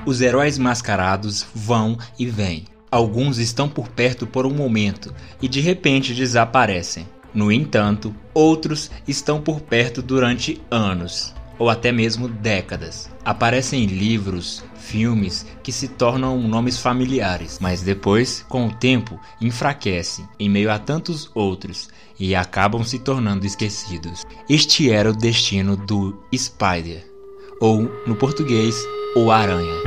Os heróis mascarados vão e vêm. Alguns estão por perto por um momento e de repente desaparecem. No entanto, outros estão por perto durante anos, ou até mesmo décadas. Aparecem em livros, filmes que se tornam nomes familiares, mas depois, com o tempo, enfraquecem em meio a tantos outros e acabam se tornando esquecidos. Este era o destino do Spider, ou, no português, o Aranha.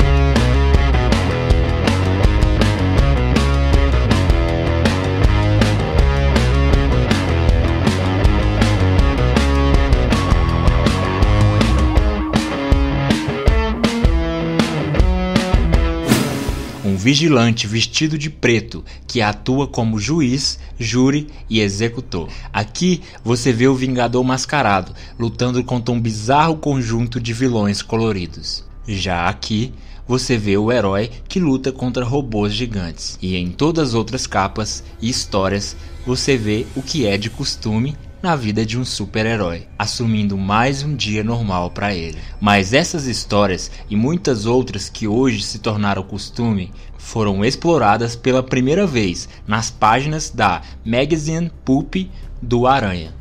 Um vigilante vestido de preto que atua como juiz, júri e executor. Aqui você vê o Vingador mascarado lutando contra um bizarro conjunto de vilões coloridos. Já aqui você vê o herói que luta contra robôs gigantes. E em todas as outras capas e histórias você vê o que é de costume na vida de um super-herói, assumindo mais um dia normal para ele. Mas essas histórias e muitas outras que hoje se tornaram costume foram exploradas pela primeira vez nas páginas da Magazine Pulp do Aranha.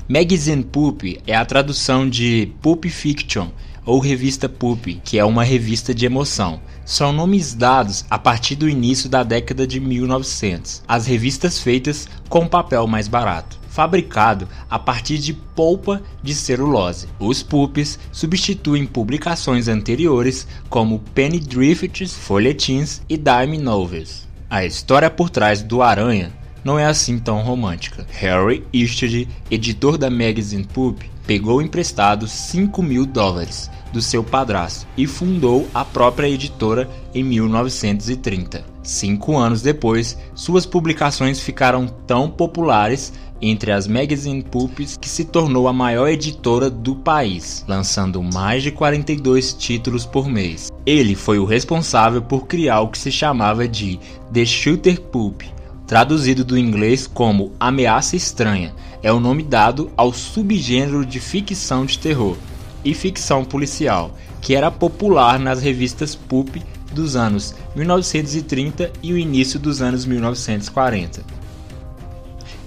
Magazine Pulp é a tradução de Pulp Fiction ou revista Pulp, que é uma revista de emoção. São nomes dados a partir do início da década de 1900, as revistas feitas com papel mais barato, fabricado a partir de polpa de celulose. Os pulps substituem publicações anteriores como penny drafts, folhetins e dime novels. A história por trás do Aranha não é assim tão romântica. Harry Eastwood, editor da Magazine Pulp, pegou emprestado $5.000 do seu padrasto e fundou a própria editora em 1930. 5 anos depois, suas publicações ficaram tão populares entre as Magazine Pulps que se tornou a maior editora do país, lançando mais de 42 títulos por mês. Ele foi o responsável por criar o que se chamava de The Shooter Pulp, traduzido do inglês como Ameaça Estranha. É o nome dado ao subgênero de ficção de terror e ficção policial, que era popular nas revistas pulp dos anos 1930 e o início dos anos 1940.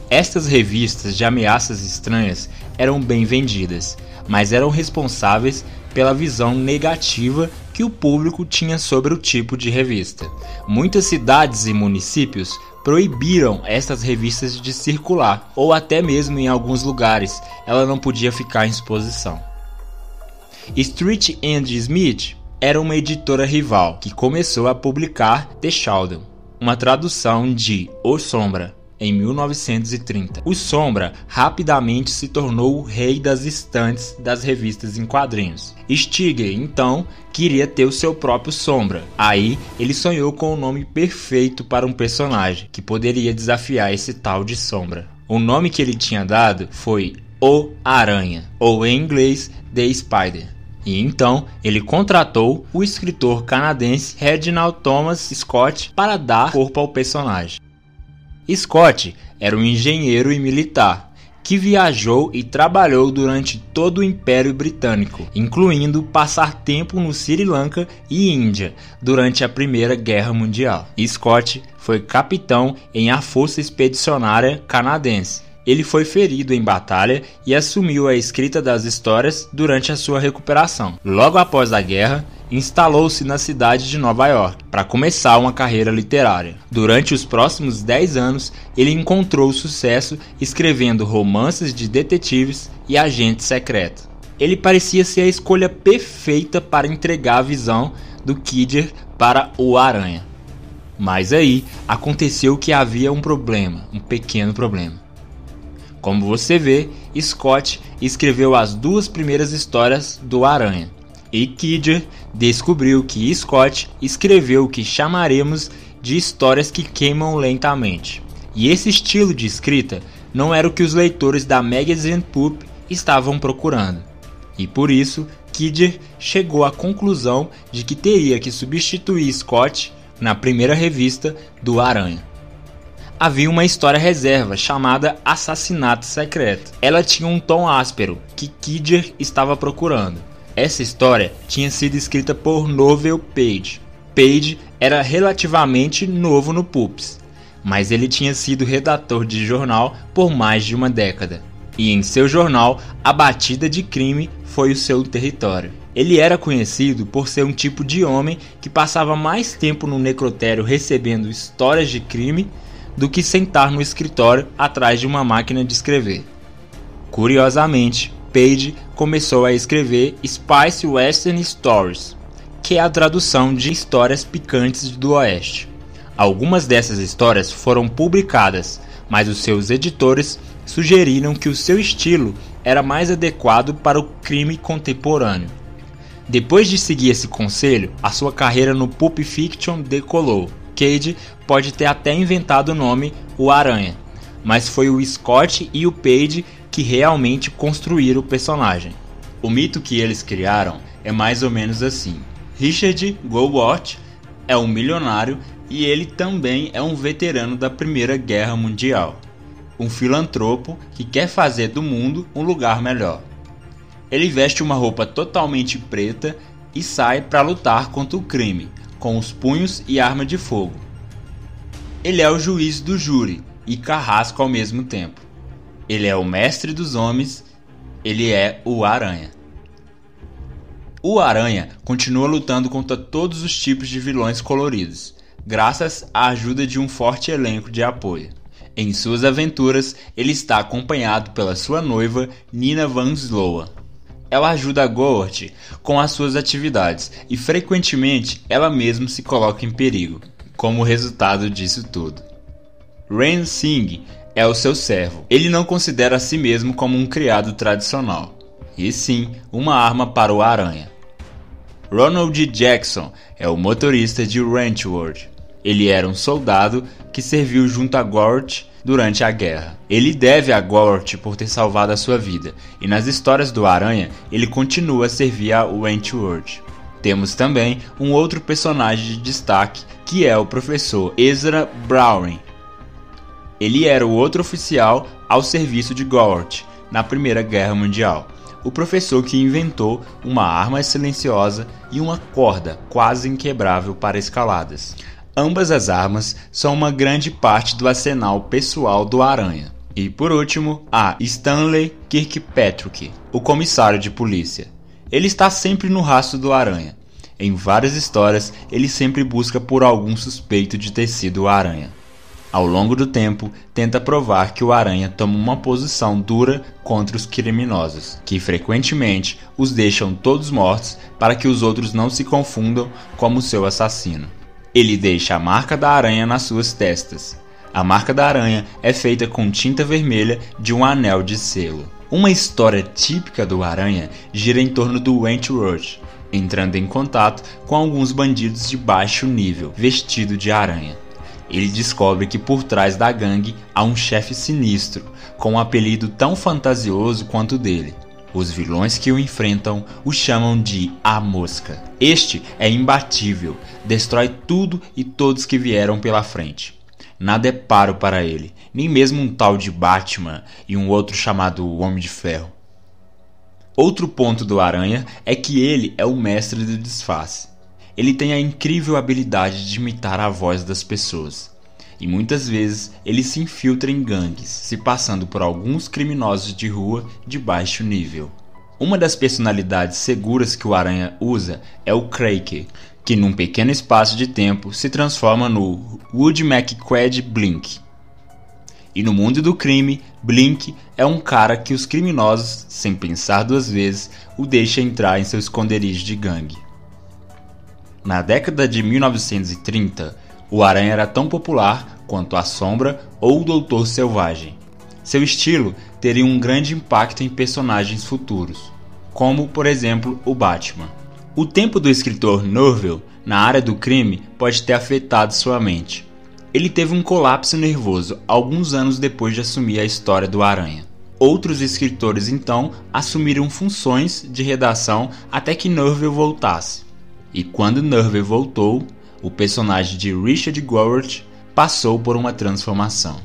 Estas revistas de ameaças estranhas eram bem vendidas, mas eram responsáveis pela visão negativa que o público tinha sobre o tipo de revista. Muitas cidades e municípios proibiram estas revistas de circular, ou até mesmo em alguns lugares ela não podia ficar em exposição. Street and Smith era uma editora rival que começou a publicar The Shadow, uma tradução de O Sombra, em 1930. O Sombra rapidamente se tornou o rei das estantes das revistas em quadrinhos. Stiger, então, queria ter o seu próprio Sombra. Aí, ele sonhou com o nome perfeito para um personagem que poderia desafiar esse tal de Sombra. O nome que ele tinha dado foi O Aranha, ou em inglês, The Spider. E então, ele contratou o escritor canadense Reginald Thomas Scott para dar corpo ao personagem. Scott era um engenheiro e militar que viajou e trabalhou durante todo o Império Britânico, incluindo passar tempo no Sri Lanka e Índia durante a Primeira Guerra Mundial. Scott foi capitão em a Força Expedicionária Canadense. Ele foi ferido em batalha e assumiu a escrita das histórias durante a sua recuperação. Logo após a guerra, instalou-se na cidade de Nova York para começar uma carreira literária. Durante os próximos 10 anos, ele encontrou sucesso escrevendo romances de detetives e agentes secretos. Ele parecia ser a escolha perfeita para entregar a visão do Kidder para o Aranha. Mas aí aconteceu que havia um problema, um pequeno problema. Como você vê, Scott escreveu as 2 primeiras histórias do Aranha. E Kidder descobriu que Scott escreveu o que chamaremos de histórias que queimam lentamente. E esse estilo de escrita não era o que os leitores da Magazine Pulp estavam procurando. E por isso, Kidder chegou à conclusão de que teria que substituir Scott na primeira revista do Aranha. Havia uma história reserva chamada Assassinato Secreto. Ela tinha um tom áspero que Kidder estava procurando. Essa história tinha sido escrita por Norvel Page. Page era relativamente novo no Pulps, mas ele tinha sido redator de jornal por mais de uma década. E em seu jornal, a batida de crime foi o seu território. Ele era conhecido por ser um tipo de homem que passava mais tempo no necrotério recebendo histórias de crime do que sentar no escritório atrás de uma máquina de escrever. Curiosamente, Page começou a escrever Spicy Western Stories, que é a tradução de histórias picantes do Oeste. Algumas dessas histórias foram publicadas, mas os seus editores sugeriram que o seu estilo era mais adequado para o crime contemporâneo. Depois de seguir esse conselho, a sua carreira no Pulp Fiction decolou. Cage pode ter até inventado o nome O Aranha, mas foi o Scott e o Page que realmente construíram o personagem. O mito que eles criaram é mais ou menos assim. Richard Goworth é um milionário e ele também é um veterano da Primeira Guerra Mundial. Um filantropo que quer fazer do mundo um lugar melhor. Ele veste uma roupa totalmente preta e sai para lutar contra o crime, com os punhos e arma de fogo. Ele é o juiz do júri e carrasco ao mesmo tempo. Ele é o mestre dos homens, ele é o Aranha. O Aranha continua lutando contra todos os tipos de vilões coloridos, graças à ajuda de um forte elenco de apoio. Em suas aventuras, ele está acompanhado pela sua noiva, Nina Van Sloan. Ela ajuda a Goworth com as suas atividades e frequentemente ela mesma se coloca em perigo, como resultado disso tudo. Ren Singh é o seu servo. Ele não considera a si mesmo como um criado tradicional, e sim uma arma para o Aranha. Ronald Jackson é o motorista de Wentworth. Ele era um soldado que serviu junto a Goworth durante a guerra. Ele deve a Goworth por ter salvado a sua vida, e nas histórias do Aranha, ele continua a servir a Wentworth. Temos também um outro personagem de destaque, que é o professor Ezra Browning. Ele era o outro oficial ao serviço de Goworth na Primeira Guerra Mundial. O professor que inventou uma arma silenciosa e uma corda quase inquebrável para escaladas. Ambas as armas são uma grande parte do arsenal pessoal do Aranha. E por último, há Stanley Kirkpatrick, o comissário de polícia. Ele está sempre no rastro do Aranha. Em várias histórias, ele sempre busca por algum suspeito de ter sido o Aranha. Ao longo do tempo, tenta provar que o Aranha toma uma posição dura contra os criminosos, que frequentemente os deixam todos mortos para que os outros não se confundam como seu assassino. Ele deixa a marca da aranha nas suas testas. A marca da aranha é feita com tinta vermelha de um anel de selo. Uma história típica do Aranha gira em torno do Wentworth, entrando em contato com alguns bandidos de baixo nível, vestido de aranha. Ele descobre que por trás da gangue há um chefe sinistro, com um apelido tão fantasioso quanto o dele. Os vilões que o enfrentam o chamam de A Mosca. Este é imbatível, destrói tudo e todos que vieram pela frente. Nada é paro para ele, nem mesmo um tal de Batman e um outro chamado Homem de Ferro. Outro ponto do Aranha é que ele é o mestre do disfarce. Ele tem a incrível habilidade de imitar a voz das pessoas. E muitas vezes ele se infiltra em gangues, se passando por alguns criminosos de rua de baixo nível. Uma das personalidades seguras que o Aranha usa é o Cracker, que num pequeno espaço de tempo se transforma no Woody McQuaid Blink. E no mundo do crime, Blink é um cara que os criminosos, sem pensar duas vezes, o deixam entrar em seu esconderijo de gangue. Na década de 1930, o Aranha era tão popular quanto a Sombra ou o Doutor Selvagem. Seu estilo teria um grande impacto em personagens futuros, como, por exemplo, o Batman. O tempo do escritor Norvel na área do crime pode ter afetado sua mente. Ele teve um colapso nervoso alguns anos depois de assumir a história do Aranha. Outros escritores então assumiram funções de redação até que Norvel voltasse. E quando Norvel voltou, o personagem de Richard Goworth passou por uma transformação.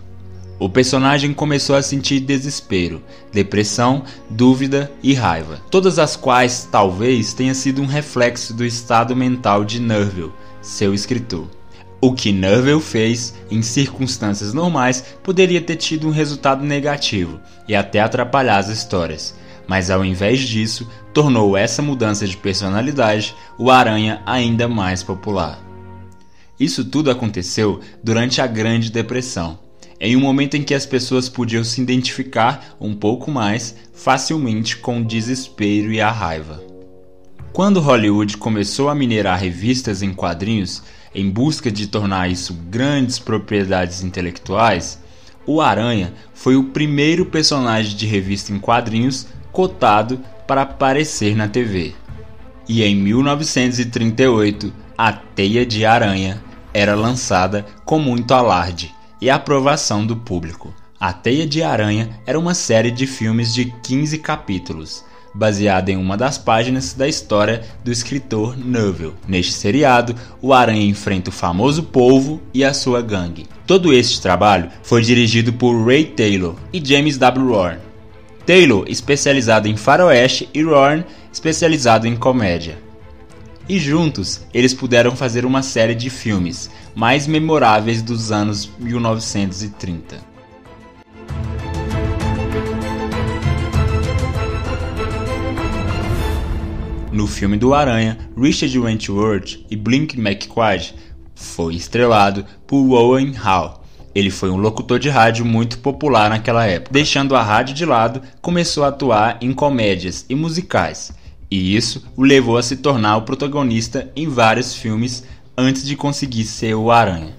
O personagem começou a sentir desespero, depressão, dúvida e raiva, todas as quais talvez tenha sido um reflexo do estado mental de Nerval, seu escritor. O que Nerval fez, em circunstâncias normais, poderia ter tido um resultado negativo e até atrapalhar as histórias, mas ao invés disso, tornou essa mudança de personalidade o Aranha ainda mais popular. Isso tudo aconteceu durante a Grande Depressão, em um momento em que as pessoas podiam se identificar um pouco mais facilmente com o desespero e a raiva. Quando Hollywood começou a minerar revistas em quadrinhos, em busca de tornar isso grandes propriedades intelectuais, o Aranha foi o primeiro personagem de revista em quadrinhos cotado para aparecer na TV. E em 1938, a Teia de Aranha era lançada com muito alarde e aprovação do público. A Teia de Aranha era uma série de filmes de 15 capítulos, baseada em uma das páginas da história do escritor Nerval. Neste seriado, o Aranha enfrenta o famoso polvo e a sua gangue. Todo este trabalho foi dirigido por Ray Taylor e James W. Warren. Taylor, especializado em faroeste, e Warren, especializado em comédia. E juntos, eles puderam fazer uma série de filmes mais memoráveis dos anos 1930. No filme do Aranha, Richard Wentworth e Blink McQuaid foi estrelado por Owen Hall. Ele foi um locutor de rádio muito popular naquela época. Deixando a rádio de lado, começou a atuar em comédias e musicais, e isso o levou a se tornar o protagonista em vários filmes antes de conseguir ser o Aranha.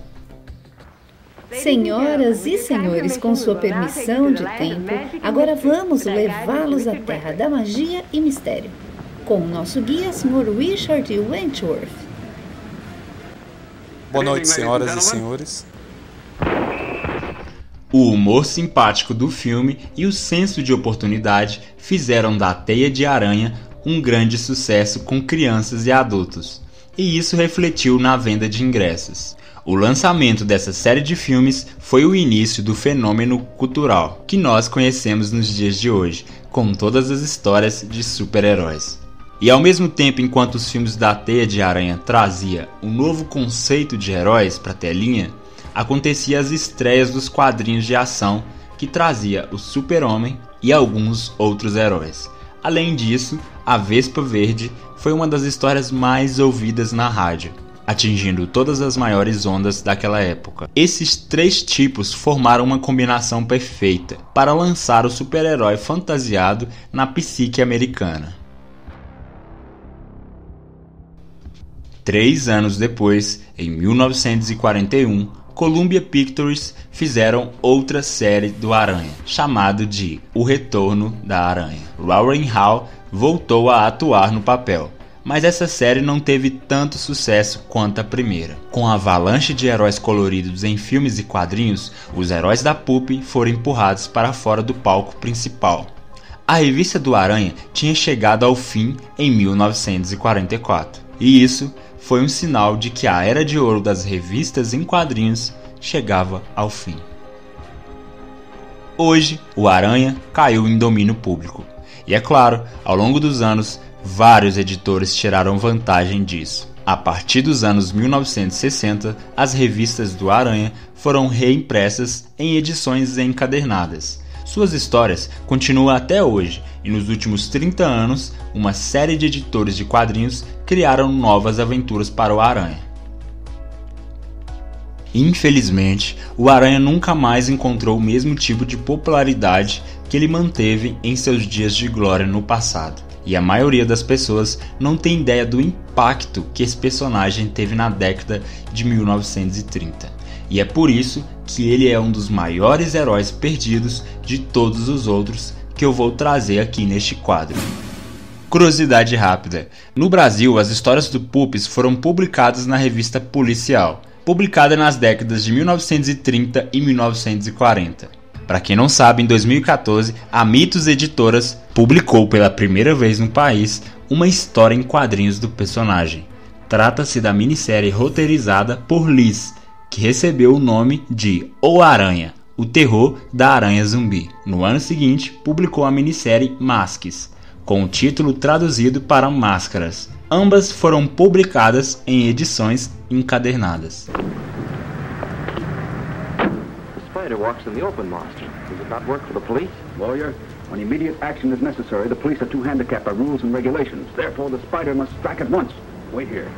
Senhoras e senhores, com sua permissão de tempo, agora vamos levá-los à terra da magia e mistério, com o nosso guia, Sr. Richard Wentworth. Boa noite, senhoras e senhores. O humor simpático do filme e o senso de oportunidade fizeram da Teia de Aranha um grande sucesso com crianças e adultos, e isso refletiu na venda de ingressos. O lançamento dessa série de filmes foi o início do fenômeno cultural que nós conhecemos nos dias de hoje, com todas as histórias de super-heróis. E ao mesmo tempo, enquanto os filmes da Teia de Aranha trazia um novo conceito de heróis para a telinha, acontecia as estreias dos quadrinhos de ação que trazia o Super-Homem e alguns outros heróis. Além disso, a Vespa Verde foi uma das histórias mais ouvidas na rádio, atingindo todas as maiores ondas daquela época. Esses três tipos formaram uma combinação perfeita para lançar o super-herói fantasiado na psique americana. 3 anos depois, em 1941, Columbia Pictures fizeram outra série do Aranha, chamado de O Retorno da Aranha. Warren Hall voltou a atuar no papel, mas essa série não teve tanto sucesso quanto a primeira. Com a avalanche de heróis coloridos em filmes e quadrinhos, os heróis da Pulp foram empurrados para fora do palco principal. A revista do Aranha tinha chegado ao fim em 1944, e isso foi um sinal de que a era de ouro das revistas em quadrinhos chegava ao fim. Hoje, o Aranha caiu em domínio público. E é claro, ao longo dos anos, vários editores tiraram vantagem disso. A partir dos anos 1960, as revistas do Aranha foram reimpressas em edições encadernadas. Suas histórias continuam até hoje, e nos últimos 30 anos, uma série de editores de quadrinhos criaram novas aventuras para o Aranha. Infelizmente, o Aranha nunca mais encontrou o mesmo tipo de popularidade que ele manteve em seus dias de glória no passado. E a maioria das pessoas não tem ideia do impacto que esse personagem teve na década de 1930. E é por isso que ele é um dos maiores heróis perdidos de todos os outros que eu vou trazer aqui neste quadro. Curiosidade rápida: no Brasil, as histórias do Pulps foram publicadas na revista Policial, publicada nas décadas de 1930 e 1940. Para quem não sabe, em 2014, a Mitos Editoras publicou pela primeira vez no país uma história em quadrinhos do personagem. Trata-se da minissérie roteirizada por Liz, que recebeu o nome de O Aranha, O Terror da Aranha Zumbi. No ano seguinte, publicou a minissérie Masks, com o título traduzido para Máscaras. Ambas foram publicadas em edições encadernadas. Spider walks in the open, Master. Does it not work for the police? Lawyer, when immediate action is necessary, the police are too handicapped by rules and regulations. Therefore, the Spider must strike at once. Wait here.